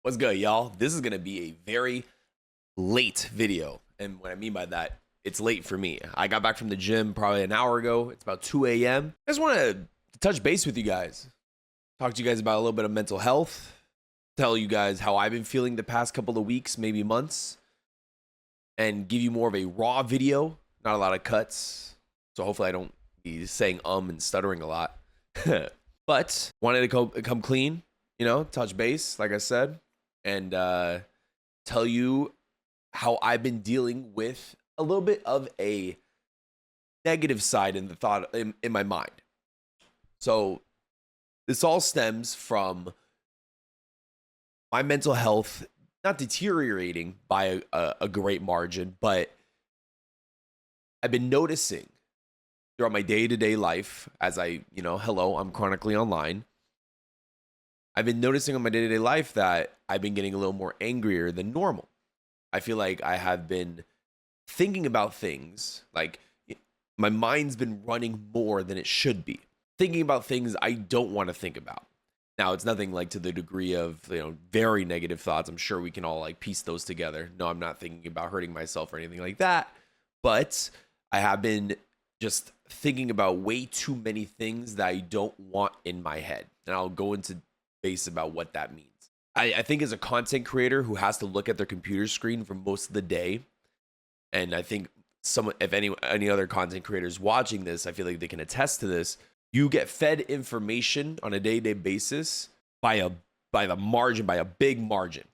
What's good, y'all? This is gonna be a very late video. And what I mean by that, it's late for me. I got back from the gym probably an hour ago. It's about 2 a.m. I just want to touch base with you guys. Talk to you guys about a little bit of mental health. Tell you guys how I've been feeling the past couple of weeks, maybe months. And give you more of a raw video, not a lot of cuts. So hopefully I don't be saying and stuttering a lot. But wanted to come clean, touch base, like I said. And tell you how I've been dealing with a little bit of a negative side in the thought in my mind. So this all stems from my mental health not deteriorating by a great margin, but I've been noticing throughout my day-to-day life as I'm chronically online. I've been noticing on my day-to-day life that I've been getting a little more angrier than normal. I feel like I have been thinking about things, like my mind's been running more than it should be. Thinking about things I don't want to think about. Now, it's nothing like to the degree of, very negative thoughts. I'm sure we can all piece those together. No, I'm not thinking about hurting myself or anything like that. But I have been just thinking about way too many things that I don't want in my head. And I'll go into base about what that means. I think as a content creator who has to look at their computer screen for most of the day, and I think if any other content creators watching this, I feel like they can attest to this. You get fed information on a day-to-day basis by a big margin.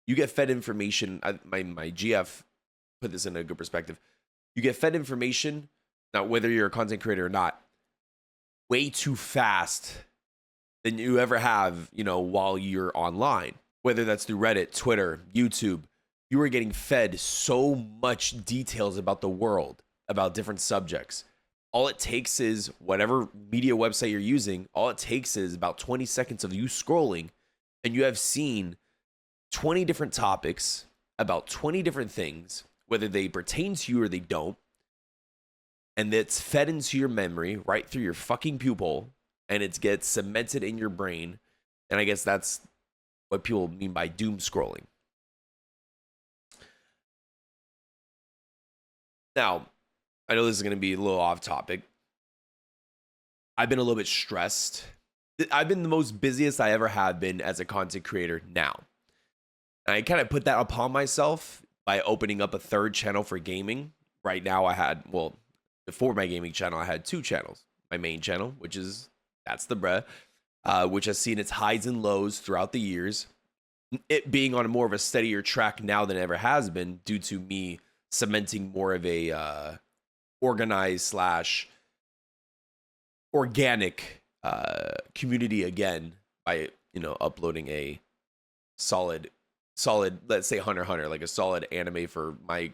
You get fed information. My GF put this in a good perspective. You get fed information, now whether you're a content creator or not, way too fast than you ever have, while you're online. Whether that's through Reddit, Twitter, YouTube, you are getting fed so much details about the world, about different subjects. All it takes is whatever media website you're using, all it takes is about 20 seconds of you scrolling, and you have seen 20 different topics about 20 different things, whether they pertain to you or they don't. And it's fed into your memory right through your fucking pupil, and it gets cemented in your brain. And I guess that's what people mean by doom scrolling. Now, I know this is going to be a little off topic. I've been a little bit stressed. I've been the most busiest I ever have been as a content creator now. And I kind of put that upon myself by opening up a third channel for gaming. Right now before my gaming channel, I had two channels. My main channel, which is ThatsTheBruh, which has seen its highs and lows throughout the years. It being on more of a steadier track now than it ever has been due to me cementing more of a organized / organic community again by uploading a solid, let's say Hunter x Hunter, like a solid anime for my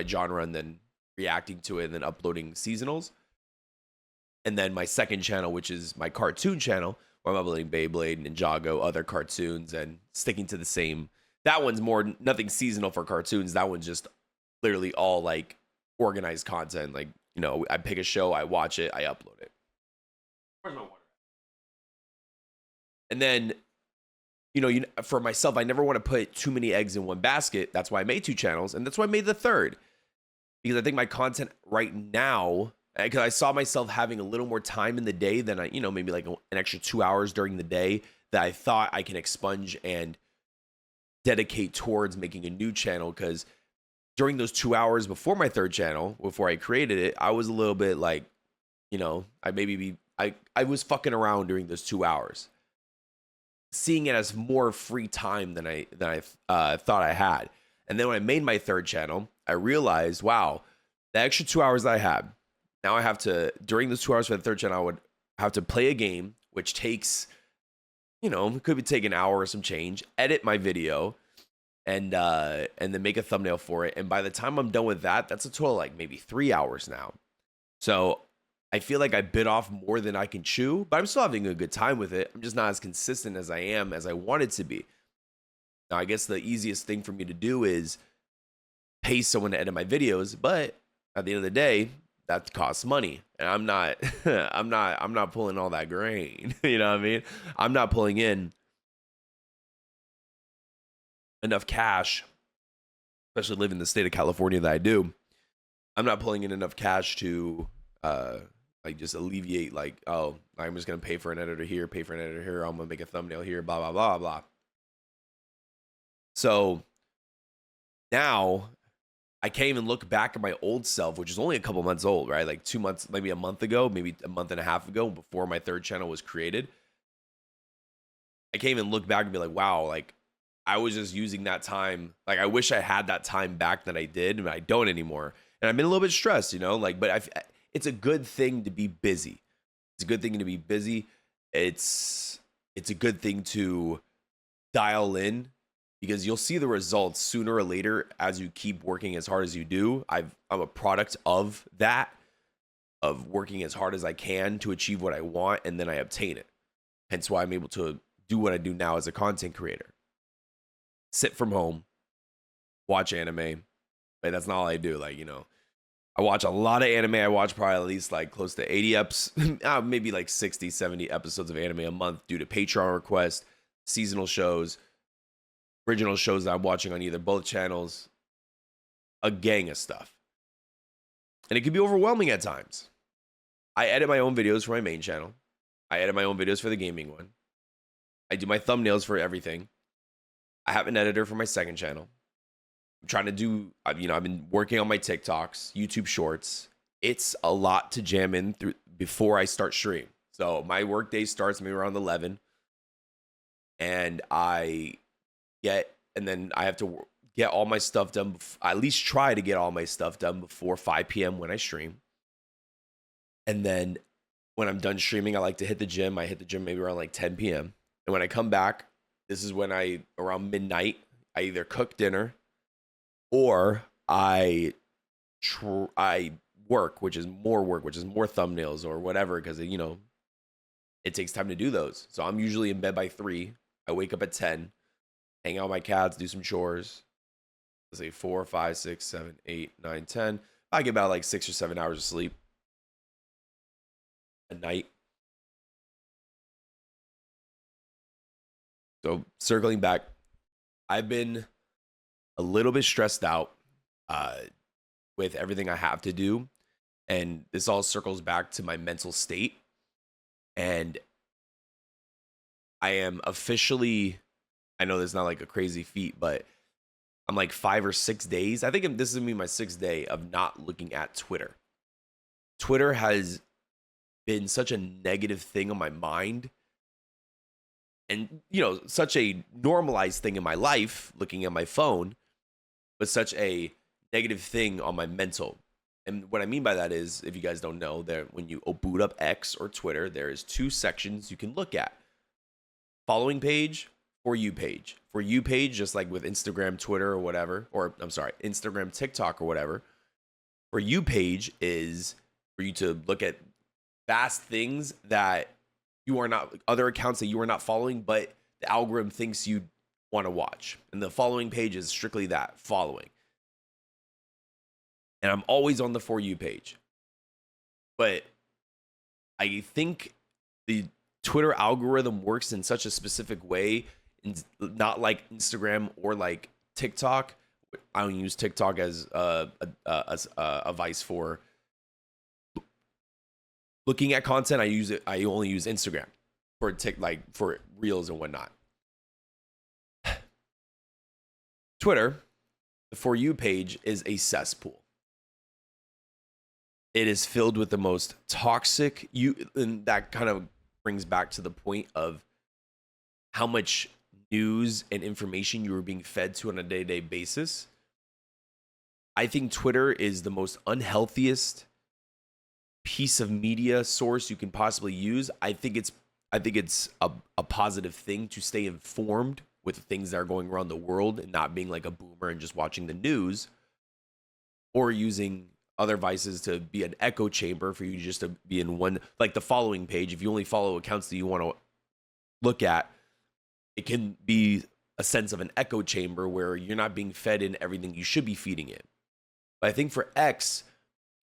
genre, and then reacting to it and then uploading seasonals. And then my second channel, which is my cartoon channel, where I'm uploading Beyblade, Ninjago, other cartoons, and sticking to the same. That one's more nothing seasonal for cartoons. That one's just literally all organized content. I pick a show, I watch it, I upload it. Where's my water? And then, for myself, I never want to put too many eggs in one basket. That's why I made two channels, and that's why I made the third. Because I think my content right now, because I saw myself having a little more time in the day than maybe an extra 2 hours during the day that I thought I can expunge and dedicate towards making a new channel. Because during those 2 hours before my third channel, before I created it, I was a little bit I was fucking around during those 2 hours, seeing it as more free time than I thought I had. And then when I made my third channel, I realized, wow, the extra 2 hours that I had, now I have to, during those 2 hours for the third channel, I would have to play a game, which takes, could be taking an hour or some change, edit my video, and then make a thumbnail for it. And by the time I'm done with that, that's a total maybe 3 hours now. So I feel like I bit off more than I can chew, but I'm still having a good time with it. I'm just not as consistent as I wanted to be. Now, I guess the easiest thing for me to do is pay someone to edit my videos, but at the end of the day, that costs money, and I'm not I'm not pulling all that grain. You know what I mean? I'm not pulling in enough cash, especially living in the state of California that I do. I'm not pulling in enough cash to like just alleviate like, oh, I'm just gonna pay for an editor here, pay for an editor here, I'm gonna make a thumbnail here, blah blah blah blah. So now I can't even look back at my old self, which is only a couple months old, right? Like 2 months, maybe a month ago, maybe a month and a half ago, before my third channel was created. I can't even look back and be like, wow, like I was just using that time. Like I wish I had that time back that I did, but I don't anymore. And I've been a little bit stressed, you know, like, but it's a good thing to be busy. It's a good thing to be busy. It's a good thing to dial in, because you'll see the results sooner or later as you keep working as hard as you do. I'm a product of that, of working as hard as I can to achieve what I want, and then I obtain it. Hence why I'm able to do what I do now as a content creator. Sit from home, watch anime. But that's not all I do. Like, you know, I watch a lot of anime. I watch probably at least like close to 80 maybe like 60, 70 episodes of anime a month due to Patreon requests, seasonal shows, original shows that I'm watching on either both channels, a gang of stuff. And it can be overwhelming at times. I edit my own videos for my main channel. I edit my own videos for the gaming one. I do my thumbnails for everything. I have an editor for my second channel. I'm trying to do, you know, I've been working on my TikToks, YouTube shorts. It's a lot to jam in through before I start stream. So my work day starts maybe around 11. And then I have to get all my stuff done. I at least try to get all my stuff done before 5 p.m. when I stream. And then when I'm done streaming, I like to hit the gym. I hit the gym maybe around like 10 p.m. And when I come back, this is when around midnight, I either cook dinner or I work, which is more thumbnails or whatever, because, you know, it takes time to do those. So I'm usually in bed by 3. I wake up at 10. Hang out with my cats, do some chores. Let's say 4, 5, 6, 7, 8, 9, 10. I get about like 6 or 7 hours of sleep a night. So circling back, I've been a little bit stressed out with everything I have to do. And this all circles back to my mental state. And I am officially, I know this is not like a crazy feat, but I'm like 5 or 6 days. I think this is gonna be my 6th day of not looking at Twitter. Twitter has been such a negative thing on my mind, and, you know, such a normalized thing in my life, looking at my phone, but such a negative thing on my mental. And what I mean by that is, if you guys don't know, that when you boot up X or Twitter, there is 2 sections you can look at: following page, For You page. For You page, just like with Instagram, Twitter, or whatever, or I'm sorry, Instagram, TikTok, or whatever. For You page is for you to look at vast things that you are not, other accounts that you are not following, but the algorithm thinks you want to watch. And the following page is strictly that, following. And I'm always on the For You page. But I think the Twitter algorithm works in such a specific way, and not like Instagram or like TikTok. I don't use TikTok as a vice for looking at content. I only use Instagram for for reels and whatnot. Twitter, the For You page is a cesspool. It is filled with the most toxic, and that kind of brings back to the point of how much news and information you are being fed to on a day-to-day basis. I think Twitter is the most unhealthiest piece of media source you can possibly use. I think it's a positive thing to stay informed with things that are going around the world, and not being like a boomer and just watching the news, or using other vices to be an echo chamber for you just to be in one, like the following page. If you only follow accounts that you want to look at, it can be a sense of an echo chamber where you're not being fed in everything you should be feeding in. But I think for X,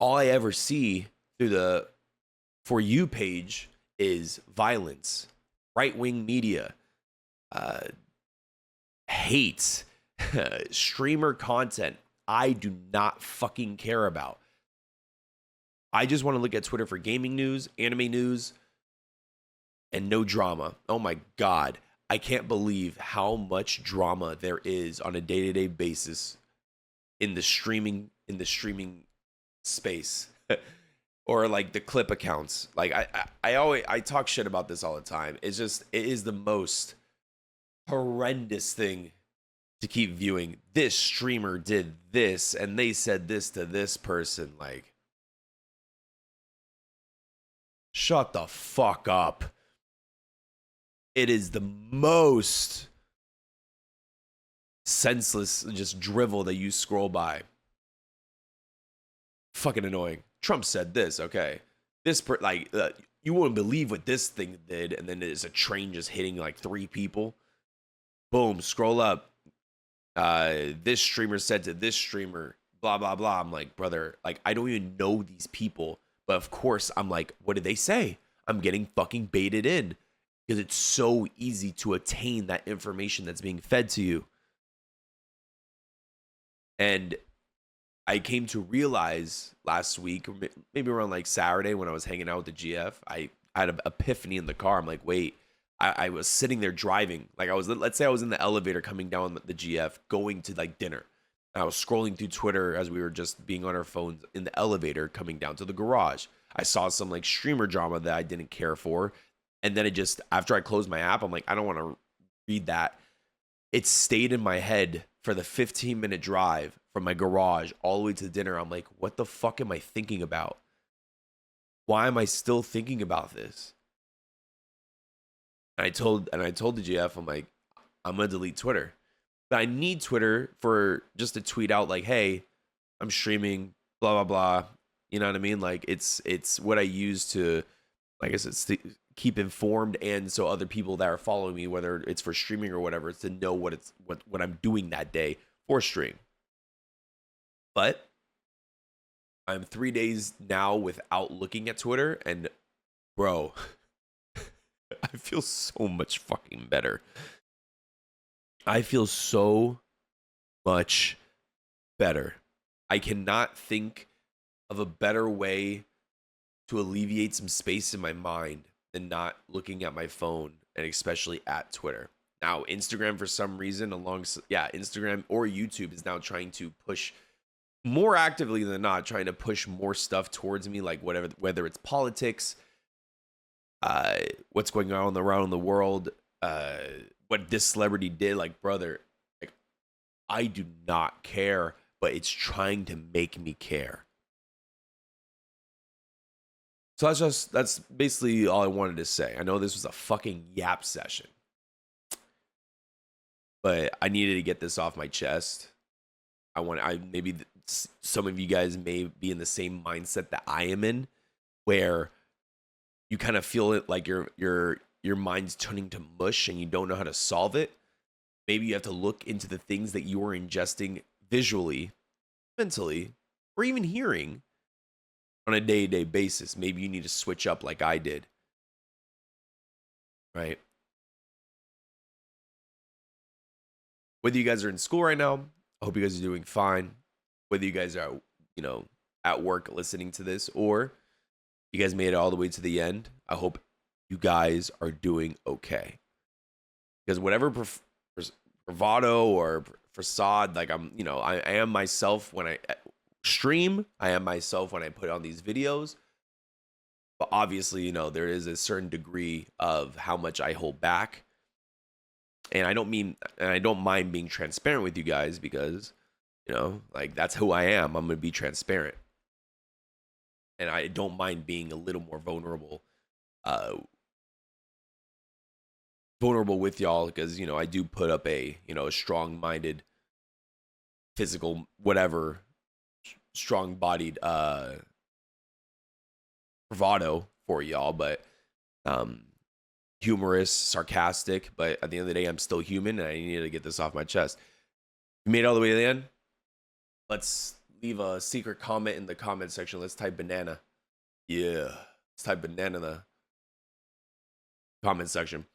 all I ever see through the For You page is violence, right-wing media, hate, streamer content I do not fucking care about. I just want to look at Twitter for gaming news, anime news, and no drama. Oh my God. I can't believe how much drama there is on a day-to-day basis in the streaming space. Or like the clip accounts. Like I talk shit about this all the time. It is the most horrendous thing to keep viewing. This streamer did this and they said this to this person. Like, shut the fuck up. It is the most senseless just drivel that you scroll by. Fucking annoying. Trump said this, okay. You wouldn't believe what this thing did, and then there's a train just hitting like 3 people. Boom, scroll up. This streamer said to this streamer, blah, blah, blah. I'm like, brother, like, I don't even know these people. But of course, I'm like, what did they say? I'm getting fucking baited in. Because it's so easy to attain that information that's being fed to you. And I came to realize last week, or maybe around like Saturday when I was hanging out with the GF, I had an epiphany in the car. I'm like, wait, I was sitting there driving. Like let's say I was in the elevator coming down the GF, going to like dinner. And I was scrolling through Twitter as we were just being on our phones in the elevator coming down to the garage. I saw some like streamer drama that I didn't care for. And then after I closed my app, I'm like, I don't want to read that. It stayed in my head for the 15-minute drive from my garage all the way to dinner. I'm like, what the fuck am I thinking about? Why am I still thinking about this? And I told the GF, I'm like, I'm gonna delete Twitter. But I need Twitter for just to tweet out like, hey, I'm streaming, blah blah blah. You know what I mean? Like it's what I use to, like I said, keep informed, and so other people that are following me, whether it's for streaming or whatever, it's to know what I'm doing that day for stream. But I'm 3 days now without looking at Twitter, and bro, I feel so much fucking better. I feel so much better. I cannot think of a better way to alleviate some space in my mind than not looking at my phone, and especially at Twitter. Now, Instagram, for some reason, Instagram or YouTube is now trying to push more actively than not, trying to push more stuff towards me, like whether it's politics, what's going on around the world, what this celebrity did. Like, brother, like, I do not care, but it's trying to make me care. So that's basically all I wanted to say. I know this was a fucking yap session, but I needed to get this off my chest. Maybe some of you guys may be in the same mindset that I am in, where you kind of feel it like your mind's turning to mush and you don't know how to solve it. Maybe you have to look into the things that you are ingesting visually, mentally, or even hearing on a day-to-day basis. Maybe you need to switch up like I did. Right? Whether you guys are in school right now, I hope you guys are doing fine. Whether you guys are, at work listening to this, or you guys made it all the way to the end, I hope you guys are doing okay. Because whatever bravado or facade, like I am myself when I stream. I am myself when I put on these videos. But obviously, there is a certain degree of how much I hold back. And I don't mind being transparent with you guys, because, like, that's who I am. I'm going to be transparent. And I don't mind being a little more vulnerable with y'all, because, I do put up a strong-minded, physical, whatever, strong-bodied bravado for y'all, but humorous, sarcastic, but at the end of the day, I'm still human, and I need to get this off my chest. You made it all the way to the end? Let's leave a secret comment in the comment section. Let's type banana. Yeah, let's type banana in the comment section.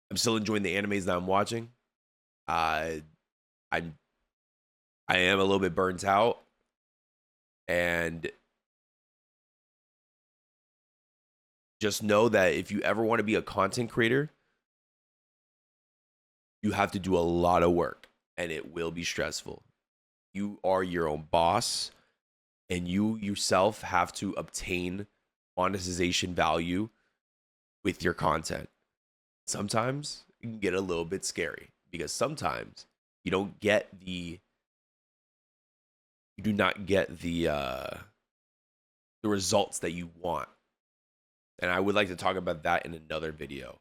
I'm still enjoying the animes that I'm watching. I am a little bit burnt out, and just know that if you ever want to be a content creator, you have to do a lot of work, and it will be stressful. You are your own boss, and you yourself have to obtain monetization value with your content. Sometimes it can get a little bit scary because sometimes you don't get the you do not get the results that you want. And I would like to talk about that in another video,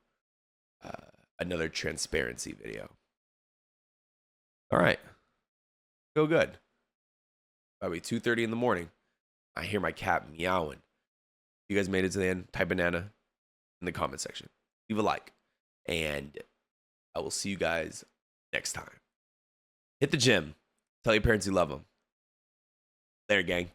another transparency video. All right, feel good. By the way, 2:30 in the morning, I hear my cat meowing. If you guys made it to the end, type banana in the comment section. Leave a like, and I will see you guys next time. Hit the gym. Tell your parents you love them. Later, gang.